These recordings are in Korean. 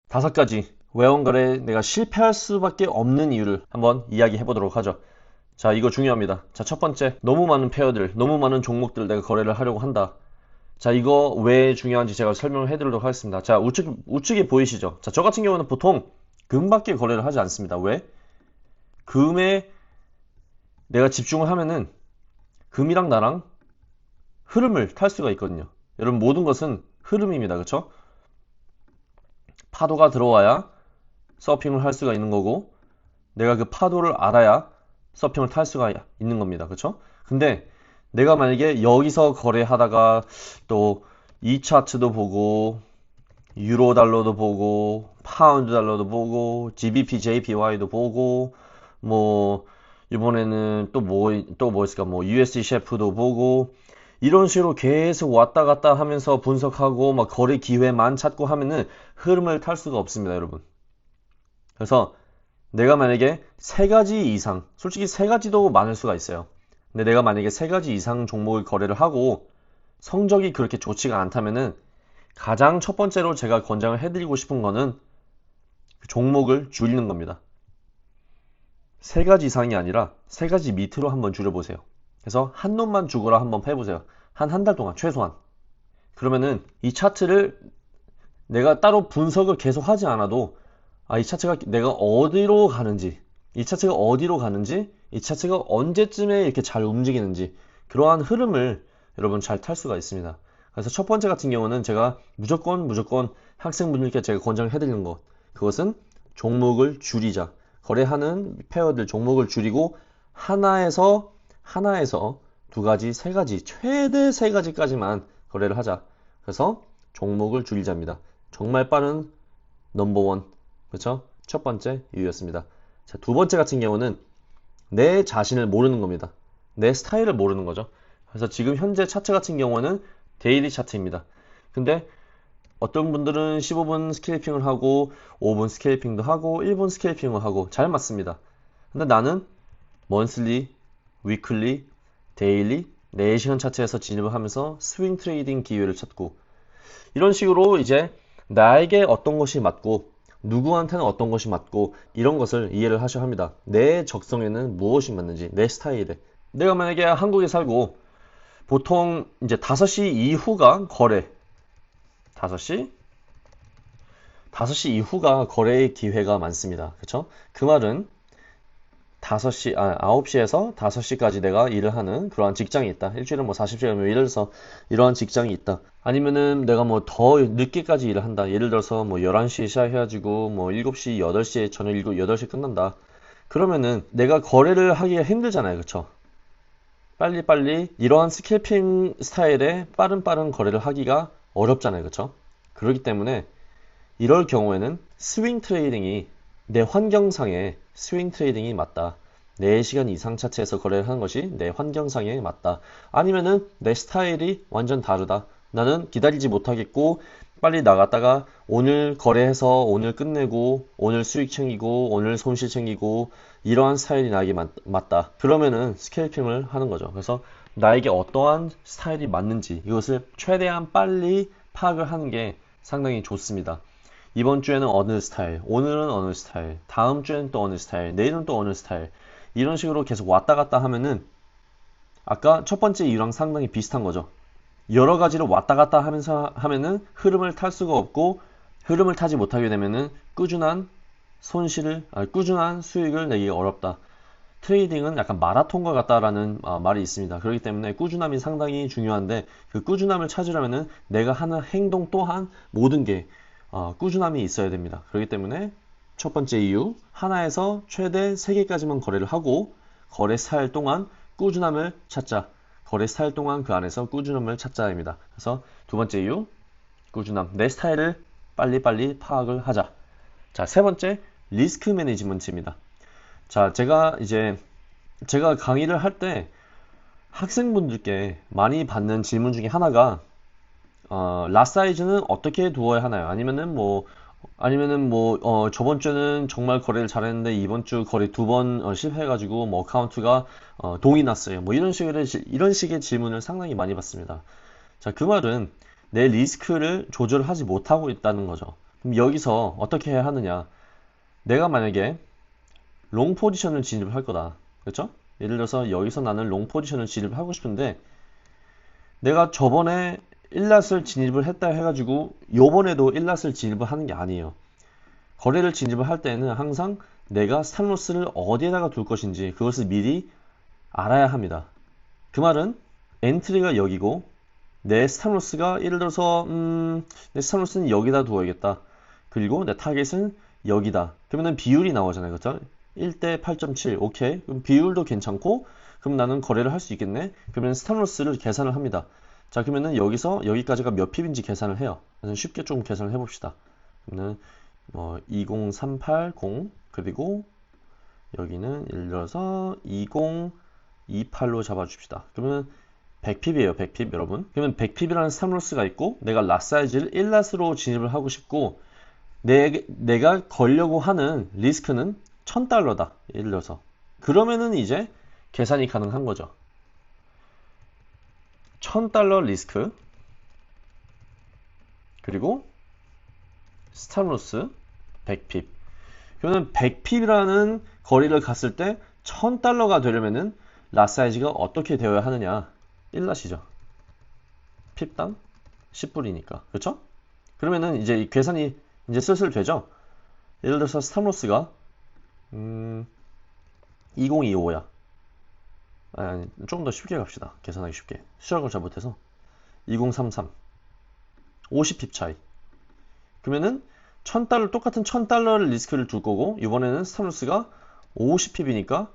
5가지 외원거래에 내가 실패할 수밖에 없는 이유를 한번 이야기해 보도록 하죠. 자, 이거 중요합니다. 자, 첫 번째, 너무 많은 페어들, 너무 많은 종목들 내가 거래를 하려고 한다. 자, 이거 왜 중요한지 제가 설명을 해드리도록 하겠습니다. 자, 우측에 보이시죠? 자, 저 같은 경우는 보통 금밖에 거래를 하지 않습니다. 왜? 금에 내가 집중을 하면은 금이랑 나랑 흐름을 탈 수가 있거든요. 여러분, 모든 것은 흐름입니다. 그쵸? 파도가 들어와야 서핑을 할 수가 있는 거고, 내가 그 파도를 알아야 서핑을 탈 수가 있는 겁니다. 그쵸? 근데 내가 만약에 여기서 거래하다가 또 이 차트도 보고 유로 달러도 보고 파운드 달러도 보고 GBP, JPY도 보고 뭐 이번에는 또 뭐 있을까, 뭐 USD 셰프도 보고 이런 식으로 계속 왔다 갔다 하면서 분석하고 막 거래 기회만 찾고 하면은 흐름을 탈 수가 없습니다, 여러분. 그래서 내가 만약에 3가지 이상, 솔직히 3가지도 많을 수가 있어요. 근데 내가 만약에 3가지 이상 종목을 거래를 하고 성적이 그렇게 좋지가 않다면은 가장 첫 번째로 제가 권장을 해드리고 싶은 거는 종목을 줄이는 겁니다. 3가지 이상이 아니라 3가지 밑으로 한번 줄여보세요. 그래서 한 놈만 죽어라 한번 해보세요. 한 달 동안 최소한. 그러면은 이 차트를 내가 따로 분석을 계속 하지 않아도 이 차트가 내가 어디로 가는지, 이 차트가 어디로 가는지, 이 차트가 언제쯤에 이렇게 잘 움직이는지 그러한 흐름을 여러분 잘 탈 수가 있습니다. 그래서 첫 번째 같은 경우는 제가 무조건 학생분들께 제가 권장을 해드리는 것, 그것은 종목을 줄이자. 거래하는 페어들 종목을 줄이고 하나에서 2가지, 3가지, 최대 3가지까지만 거래를 하자. 그래서 종목을 줄이자입니다. 정말 빠른 넘버원, 그렇죠? 첫 번째 이유였습니다. 자, 두 번째 같은 경우는 내 자신을 모르는 겁니다. 내 스타일을 모르는 거죠. 그래서 지금 현재 차트 같은 경우는 데일리 차트입니다. 근데 어떤 분들은 15분 스케일핑을 하고 5분 스케일핑도 하고 1분 스케일핑을 하고 잘 맞습니다. 근데 나는 먼슬리, 위클리, 데일리, 4시간 차트에서 진입을 하면서 스윙 트레이딩 기회를 찾고 이런 식으로 이제 나에게 어떤 것이 맞고 누구한테는 어떤 것이 맞고 이런 것을 이해를 하셔야 합니다. 내 적성에는 무엇이 맞는지, 내 스타일에. 내가 만약에 한국에 살고 보통 이제 5시 이후가 거래, 5시? 5시 이후가 거래의 기회가 많습니다. 그쵸? 그 말은 9시에서 5시까지 내가 일을 하는 그러한 직장이 있다. 일주일에 뭐 40시간 일을 해서 이러한 직장이 있다. 아니면은 내가 뭐 더 늦게까지 일을 한다. 예를 들어서 뭐 11시에 시작해가지고 뭐 7시, 8시에 저녁 8시에 끝난다. 그러면은 내가 거래를 하기가 힘들잖아요. 그쵸? 빨리빨리 이러한 스캘핑 스타일의 빠른 거래를 하기가 어렵잖아요. 그쵸? 그렇기 때문에 이럴 경우에는 스윙 트레이딩이 내 환경상에 스윙 트레이딩이 맞다. 4시간 이상 차트에서 거래를 하는 것이 내 환경상에 맞다. 아니면은 내 스타일이 완전 다르다. 나는 기다리지 못하겠고 빨리 나갔다가 오늘 거래해서 오늘 끝내고 오늘 수익 챙기고 오늘 손실 챙기고 이러한 스타일이 나에게 맞다. 그러면은 스캘핑을 하는 거죠. 그래서 나에게 어떠한 스타일이 맞는지 이것을 최대한 빨리 파악을 하는 게 상당히 좋습니다. 이번 주에는 어느 스타일, 오늘은 어느 스타일, 다음 주에는 또 어느 스타일, 내일은 또 어느 스타일 이런 식으로 계속 왔다 갔다 하면은 아까 첫 번째 이유랑 상당히 비슷한 거죠. 여러 가지로 왔다 갔다 하면서 하면은 흐름을 탈 수가 없고 흐름을 타지 못하게 되면은 꾸준한 수익을 내기 어렵다. 트레이딩은 약간 마라톤과 같다라는 말이 있습니다. 그렇기 때문에 꾸준함이 상당히 중요한데 그 꾸준함을 찾으려면은 내가 하는 행동 또한 모든 게 꾸준함이 있어야 됩니다. 그렇기 때문에 첫 번째 이유, 하나에서 최대 3개까지만 거래를 하고 거래 스타일 동안 꾸준함을 찾자. 거래 스타일 동안 그 안에서 꾸준함을 찾자입니다. 그래서 두 번째 이유, 꾸준함. 내 스타일을 빨리빨리 파악을 하자. 자, 세 번째, 리스크 매니지먼트입니다. 자, 제가 강의를 할 때 학생분들께 많이 받는 질문 중에 하나가 라 사이즈는 어떻게 두어야 하나요? 저번 주는 정말 거래를 잘했는데 이번 주 거래 2번 실패해가지고 뭐 카운트가 동이 났어요. 뭐 이런 식의 질문을 상당히 많이 받습니다. 자, 그 말은 내 리스크를 조절하지 못하고 있다는 거죠. 그럼 여기서 어떻게 해야 하느냐? 내가 만약에 롱 포지션을 진입을 할 거다. 그렇죠? 예를 들어서 여기서 나는 롱 포지션을 진입을 하고 싶은데 내가 저번에 1랏을 진입을 했다 해가지고 요번에도 1랏을 진입을 하는 게 아니에요. 거래를 진입을 할 때는 항상 내가 스탑로스를 어디에다가 둘 것인지 그것을 미리 알아야 합니다. 그 말은 엔트리가 여기고 내 스탑로스가 예를 들어서 내 스탑로스는 여기다 두어야겠다. 그리고 내 타겟은 여기다. 그러면 비율이 나오잖아요. 그렇죠? 1대 8.7. 오케이. 그럼 비율도 괜찮고 그럼 나는 거래를 할 수 있겠네. 그러면 스탑로스를 계산을 합니다. 자, 그러면은 여기서 여기까지가 몇 핍인지 계산을 해요. 그래서 쉽게 좀 계산을 해봅시다. 그러면 20380 그리고 여기는 예를 들어서 2028로 잡아줍시다. 그러면 100핍이에요. 100핍 여러분. 그러면 100핍이라는 스탑로스가 있고 내가 랏 사이즈를 1랏으로 진입을 하고 싶고 내가 걸려고 하는 리스크는 $1000다. 예를 들어서. 그러면은 이제 계산이 가능한 거죠. $1000 리스크 그리고 스탑로스 100핍. 그러면 100핍이라는 거리를 갔을 때 $1000가 되려면은 랏 사이즈가 어떻게 되어야 하느냐? 1랏이죠. 핍당 10불이니까. 그렇죠? 그러면은 이제 이 계산이 이제 슬슬 되죠? 예를 들어서 스탑로스가 2025야. 아니, 좀 더 쉽게 갑시다. 계산하기 쉽게. 수학을 잘 못해서 2033 50핍 차이. 그러면은 똑같은 $1000를 리스크를 둘 거고 이번에는 스탑로스가 50핍이니까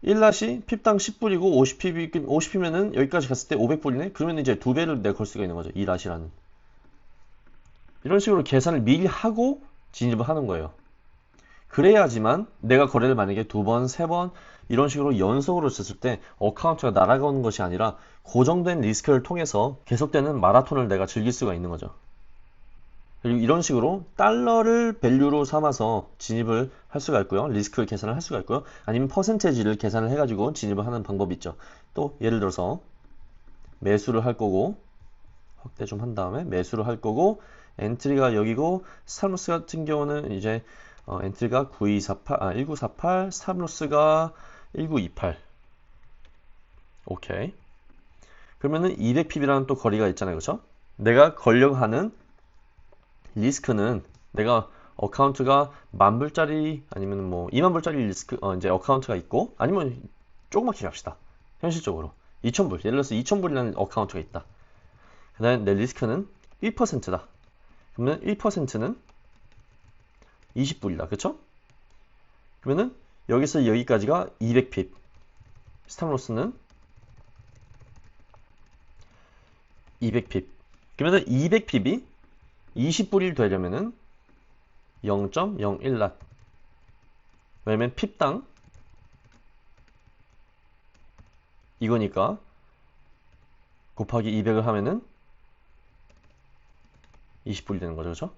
1랏이 핍당 10불이고 50핍이면은 여기까지 갔을 때 500불이네? 그러면 이제 두 배를 내가 걸 수가 있는 거죠. 2랏이라는. 이런 식으로 계산을 미리 하고 진입을 하는 거예요. 그래야지만 내가 거래를 만약에 두 번, 세 번 이런 식으로 연속으로 했을 때 어카운트가 날아가는 것이 아니라 고정된 리스크를 통해서 계속되는 마라톤을 내가 즐길 수가 있는 거죠. 그리고 이런 식으로 달러를 밸류로 삼아서 진입을 할 수가 있고요. 리스크 계산을 할 수가 있고요. 아니면 퍼센테이지를 계산을 해가지고 진입을 하는 방법이 있죠. 또 예를 들어서 매수를 할 거고 확대 좀 한 다음에 매수를 할 거고 엔트리가 여기고 스탑로스 같은 경우는 이제 엔트리가 1948 스탑로스가 1928 오케이. 그러면은 200핍이라는 또 거리가 있잖아요. 그렇죠? 내가 걸려고 하는 리스크는 내가 어카운트가 10,000불짜리 아니면 뭐 20,000불짜리 리스크 이제 어카운트가 있고 아니면 조그맣게 갑시다. 현실적으로 2,000불 예를 들어서 2,000불이라는 어카운트가 있다. 그 다음에 내 리스크는 1%다. 그러면 1%는 20불이다. 그쵸? 그러면은 여기서 여기까지가 200핍. 스탑로스는 200핍. 그러면은 200핍이 20불이 되려면은 0.01랏. 왜냐면 핍당 이거니까 곱하기 200을 하면은 20불이 되는 거죠. 그렇죠?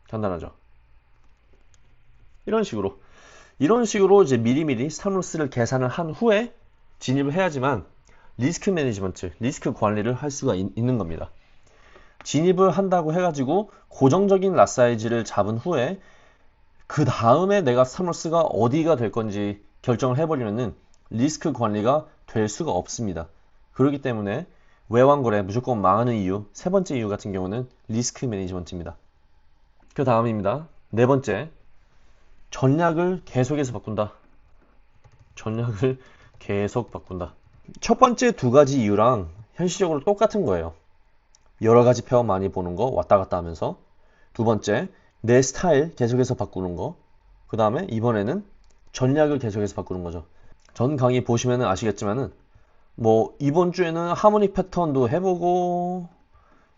간단하죠? 이런 식으로 이제 미리미리 스탑로스를 계산을 한 후에 진입을 해야지만 리스크 매니지먼트, 리스크 관리를 할 수가 있는 겁니다. 진입을 한다고 해가지고 고정적인 랏 사이즈를 잡은 후에 그 다음에 내가 스탑로스가 어디가 될 건지 결정을 해버리면은 리스크 관리가 될 수가 없습니다. 그렇기 때문에 외환거래 무조건 망하는 이유, 세 번째 이유 같은 경우는 리스크 매니지먼트입니다. 그 다음입니다. 네 번째, 전략을 계속해서 바꾼다. 전략을 계속 바꾼다. 첫 번째 두 가지 이유랑 현실적으로 똑같은 거예요. 여러 가지 페어 많이 보는 거 왔다 갔다 하면서 두 번째 내 스타일 계속해서 바꾸는 거 그 다음에 이번에는 전략을 계속해서 바꾸는 거죠. 전 강의 보시면 아시겠지만은 뭐 이번 주에는 하모닉 패턴도 해보고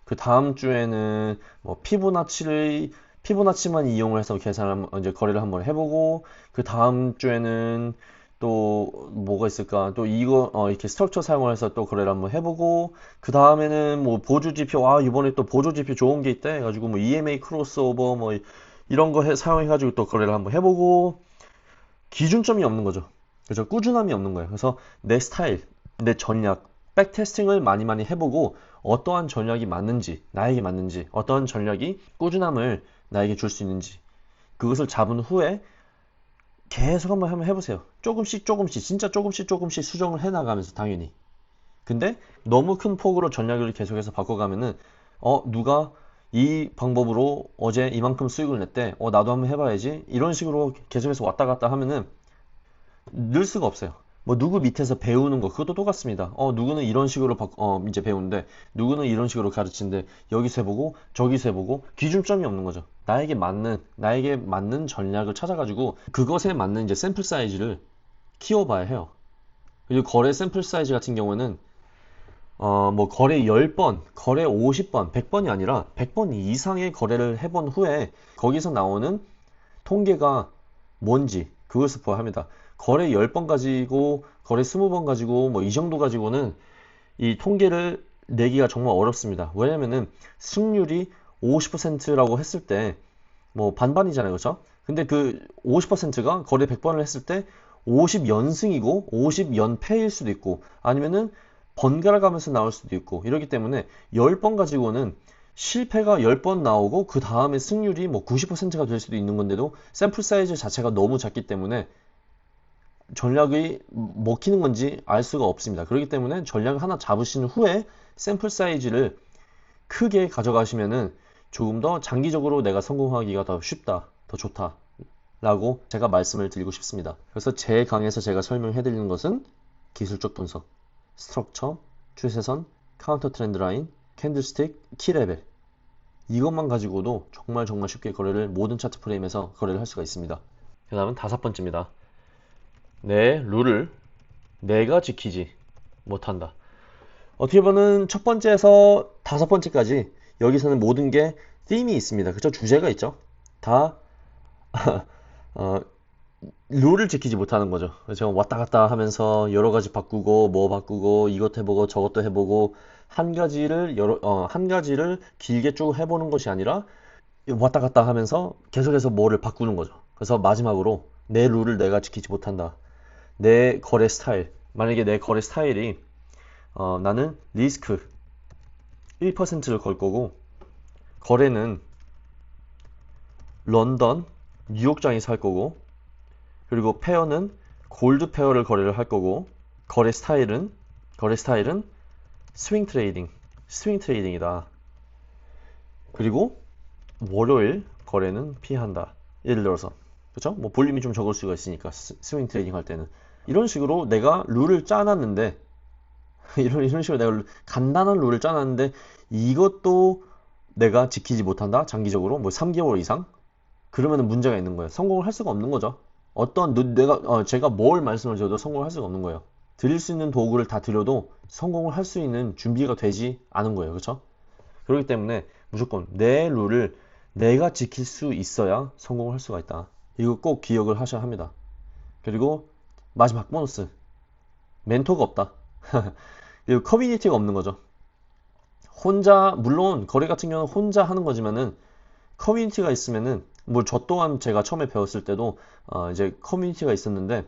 그 다음 주에는 뭐 피보나치만 이용을 해서 계산을 이제 거래를 한번 해보고 그 다음 주에는 또 뭐가 있을까? 또 이거 이렇게 스트럭처 사용을 해서 또 거래를 한번 해보고 그 다음에는 뭐 보조 지표 이번에 또 보조 지표 좋은 게 있대 해가지고 뭐 EMA 크로스오버 뭐 이런 거 사용해가지고 또 거래를 한번 해보고 기준점이 없는 거죠. 그래서 꾸준함이 없는 거예요. 그래서 내 스타일, 내 전략, 백테스팅을 많이 해보고 어떠한 전략이 맞는지, 나에게 맞는지, 어떠한 전략이 꾸준함을 나에게 줄 수 있는지, 그것을 잡은 후에 계속 한번 해보세요. 조금씩 조금씩, 진짜 조금씩 조금씩 수정을 해나가면서 당연히. 근데 너무 큰 폭으로 전략을 계속해서 바꿔가면은 누가 이 방법으로 어제 이만큼 수익을 냈대. 나도 한번 해봐야지. 이런 식으로 계속해서 왔다 갔다 하면은 늘 수가 없어요. 뭐 누구 밑에서 배우는 거 그것도 똑같습니다. 누구는 이런 식으로 이제 배우는데 누구는 이런 식으로 가르치는데 여기서 해보고 저기서 해보고 기준점이 없는 거죠. 나에게 맞는 전략을 찾아가지고 그것에 맞는 이제 샘플 사이즈를 키워봐야 해요. 그리고 거래 샘플 사이즈 같은 경우는 뭐 거래 10번, 거래 50번, 100번이 아니라 100번 이상의 거래를 해본 후에 거기서 나오는 통계가 뭔지 그것을 보아야 합니다. 거래 10번 가지고 거래 20번 가지고 뭐 이 정도 가지고는 이 통계를 내기가 정말 어렵습니다. 왜냐면은 승률이 50%라고 했을 때 뭐 반반이잖아요. 그렇죠? 근데 그 50%가 거래 100번을 했을 때 50연승이고 50연패일 수도 있고 아니면은 번갈아 가면서 나올 수도 있고 이렇기 때문에 10번 가지고는 실패가 10번 나오고 그 다음에 승률이 뭐 90%가 될 수도 있는 건데도 샘플 사이즈 자체가 너무 작기 때문에 전략이 먹히는 건지 알 수가 없습니다. 그렇기 때문에 전략을 하나 잡으신 후에 샘플 사이즈를 크게 가져가시면은 조금 더 장기적으로 내가 성공하기가 더 쉽다, 더 좋다 라고 제가 말씀을 드리고 싶습니다. 그래서 제 강의에서 제가 설명해 드리는 것은 기술적 분석, 스트럭처, 추세선, 카운터 트렌드 라인, 캔들스틱, 키레벨 이것만 가지고도 정말 쉽게 거래를 모든 차트 프레임에서 거래를 할 수가 있습니다. 그 다음은 5번째입니다. 내 룰을 내가 지키지 못한다. 어떻게 보면 첫 번째에서 5번째까지 여기서는 모든 게 them이 있습니다. 그쵸? 주제가 있죠. 다 어, 룰을 지키지 못하는 거죠. 제가 왔다 갔다 하면서 여러 가지 바꾸고 뭐 바꾸고 이것 해보고 저것도 해보고 한 가지를 길게 쭉 해보는 것이 아니라 왔다 갔다 하면서 계속해서 뭐를 바꾸는 거죠. 그래서 마지막으로 내 룰을 내가 지키지 못한다. 내 거래 스타일. 만약에 내 거래 스타일이 나는 리스크 1%를 걸 거고 거래는 런던, 뉴욕장에서 할 거고 그리고 페어는 골드 페어를 거래를 할 거고 거래 스타일은 스윙 트레이딩이다. 그리고 월요일 거래는 피한다. 예를 들어서 그렇죠? 뭐 볼륨이 좀 적을 수가 있으니까 스윙 트레이딩 할 때는 이런 식으로 내가 룰을 짜놨는데 이런 식으로 내가 간단한 룰을 짜놨는데 이것도 내가 지키지 못한다. 장기적으로 뭐 3개월 이상 그러면 문제가 있는 거예요. 성공을 할 수가 없는 거죠. 제가 뭘 말씀을 드려도 성공을 할 수가 없는 거예요. 드릴 수 있는 도구를 다 드려도 성공을 할 수 있는 준비가 되지 않은 거예요. 그렇죠? 그렇기 때문에 무조건 내 룰을 내가 지킬 수 있어야 성공을 할 수가 있다. 이거 꼭 기억을 하셔야 합니다. 그리고 마지막 보너스. 멘토가 없다. 그리고 커뮤니티가 없는 거죠. 물론 거래 같은 경우는 혼자 하는 거지만은 커뮤니티가 있으면은 저 또한 제가 처음에 배웠을 때도 이제 커뮤니티가 있었는데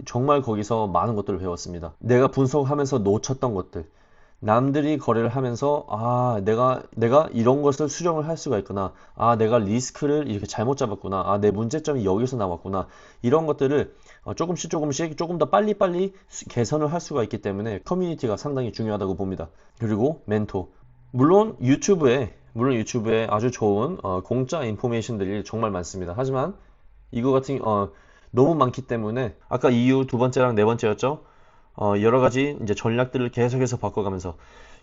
정말 거기서 많은 것들을 배웠습니다. 내가 분석하면서 놓쳤던 것들, 남들이 거래를 하면서 내가 이런 것을 수정을 할 수가 있구나. 내가 리스크를 이렇게 잘못 잡았구나. 내 문제점이 여기서 나왔구나. 이런 것들을 조금씩 조금 더 빨리빨리 개선을 할 수가 있기 때문에 커뮤니티가 상당히 중요하다고 봅니다. 그리고 멘토. 물론 유튜브에 아주 좋은 공짜 인포메이션들이 정말 많습니다. 하지만 이거 같은 너무 많기 때문에 아까 이유 두 번째랑 네 번째였죠. 여러 가지 이제 전략들을 계속해서 바꿔가면서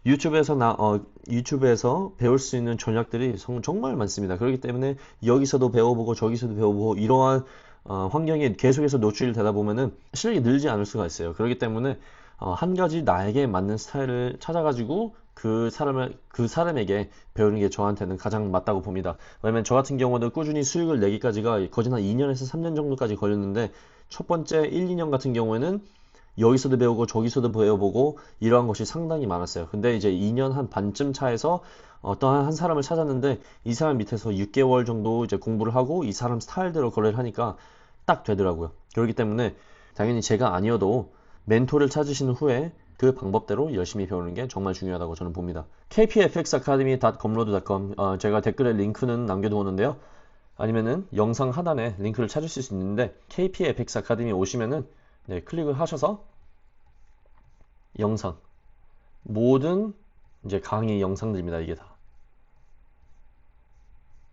유튜브에서 배울 수 있는 전략들이 정말 많습니다. 그렇기 때문에 여기서도 배워보고 저기서도 배워보고 이러한 환경에 계속해서 노출이 되다 보면은 실력이 늘지 않을 수가 있어요. 그렇기 때문에 한 가지 나에게 맞는 스타일을 찾아가지고 그 사람에게 배우는 게 저한테는 가장 맞다고 봅니다. 왜냐면 저 같은 경우는 꾸준히 수익을 내기까지가 거진 한 2년에서 3년 정도까지 걸렸는데 첫 번째 1, 2년 같은 경우에는 여기서도 배우고 저기서도 배워보고 이러한 것이 상당히 많았어요. 근데 이제 2년 한 반쯤 차에서 어떠한 한 사람을 찾았는데 이 사람 밑에서 6개월 정도 이제 공부를 하고 이 사람 스타일대로 거래를 하니까 딱 되더라고요. 그렇기 때문에 당연히 제가 아니어도 멘토를 찾으신 후에 그 방법대로 열심히 배우는 게 정말 중요하다고 저는 봅니다. kpfxacademy.com로드.com 제가 댓글에 링크는 남겨두었는데요. 아니면은 영상 하단에 링크를 찾으실 수 있는데 kpfx 아카데미 오시면은 네, 클릭을 하셔서 영상 모든 이제 강의 영상들입니다. 이게 다.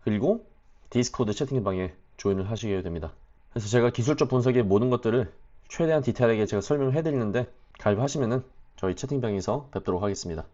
그리고 디스코드 채팅방에 조인을 하시게 됩니다. 그래서 제가 기술적 분석의 모든 것들을 최대한 디테일하게 제가 설명을 해드리는데 가입하시면은 저희 채팅방에서 뵙도록 하겠습니다.